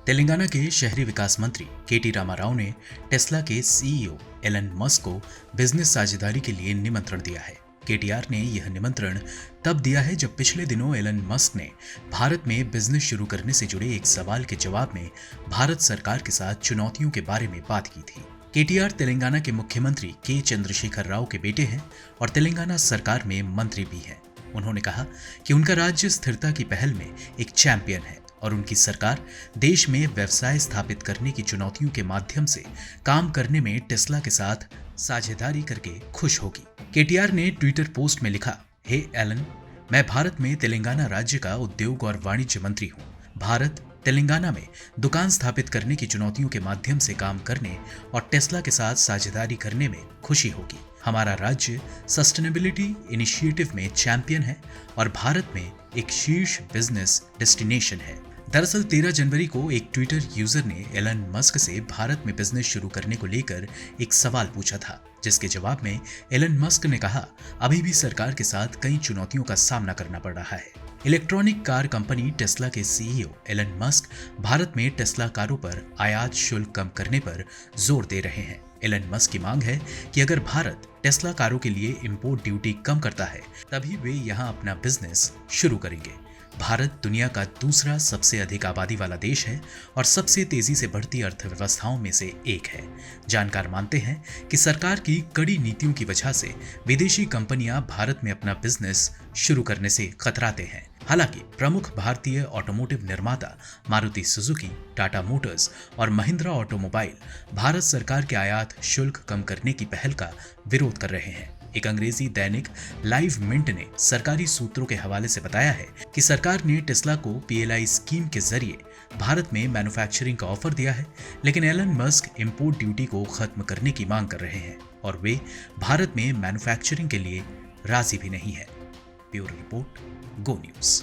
तेलंगाना के शहरी विकास मंत्री केटी रामाराव ने टेस्ला के सीईओ एलन मस्क को बिजनेस साझेदारी के लिए निमंत्रण दिया है। केटीआर ने यह निमंत्रण तब दिया है जब पिछले दिनों एलन मस्क ने भारत में बिजनेस शुरू करने से जुड़े एक सवाल के जवाब में भारत सरकार के साथ चुनौतियों के बारे में बात की थी। केटीआर तेलंगाना के मुख्यमंत्री के चंद्रशेखर राव के बेटे हैं और तेलंगाना सरकार में मंत्री भी हैं। उन्होंने कहा कि उनका राज्य स्थिरता की पहल में एक चैंपियन है और उनकी सरकार देश में व्यवसाय स्थापित करने की चुनौतियों के माध्यम से काम करने में टेस्ला के साथ साझेदारी करके खुश होगी। केटीआर ने ट्विटर पोस्ट में लिखा, हे एलन, मैं भारत में तेलंगाना राज्य का उद्योग और वाणिज्य मंत्री हूँ। भारत तेलंगाना में दुकान स्थापित करने की चुनौतियों के माध्यम से काम करने और टेस्ला के साथ साझेदारी करने में खुशी होगी। हमारा राज्य सस्टेनेबिलिटी इनिशिएटिव में चैंपियन है और भारत में एक शीर्ष बिजनेस डेस्टिनेशन है। दरअसल 13 जनवरी को एक ट्विटर यूजर ने एलन मस्क से भारत में बिजनेस शुरू करने को लेकर एक सवाल पूछा था, जिसके जवाब में एलन मस्क ने कहा, अभी भी सरकार के साथ कई चुनौतियों का सामना करना पड़ रहा है। इलेक्ट्रॉनिक कार कंपनी टेस्ला के सीईओ एलन मस्क भारत में टेस्ला कारों पर आयात शुल्क कम करने पर जोर दे रहे हैं। एलन मस्क की मांग है कि अगर भारत टेस्ला कारों के लिए इंपोर्ट ड्यूटी कम करता है तभी वे यहां अपना बिजनेस शुरू करेंगे। भारत दुनिया का दूसरा सबसे अधिक आबादी वाला देश है और सबसे तेजी से बढ़ती अर्थव्यवस्थाओं में से एक है। जानकार मानते हैं कि सरकार की कड़ी नीतियों की वजह से विदेशी कंपनियां भारत में अपना बिजनेस शुरू करने से कतराते हैं। हालांकि प्रमुख भारतीय ऑटोमोटिव निर्माता मारुति सुजुकी, टाटा मोटर्स और महिंद्रा ऑटोमोबाइल भारत सरकार के आयात शुल्क कम करने की पहल का विरोध कर रहे हैं। एक अंग्रेजी दैनिक लाइव मिंट ने सरकारी सूत्रों के हवाले से बताया है कि सरकार ने टेस्ला को पीएलआई स्कीम के जरिए भारत में मैन्युफैक्चरिंग का ऑफर दिया है, लेकिन एलन मस्क इंपोर्ट ड्यूटी को खत्म करने की मांग कर रहे हैं और वे भारत में मैन्युफैक्चरिंग के लिए राजी भी नहीं है। ब्यूरो रिपोर्ट, गो न्यूज।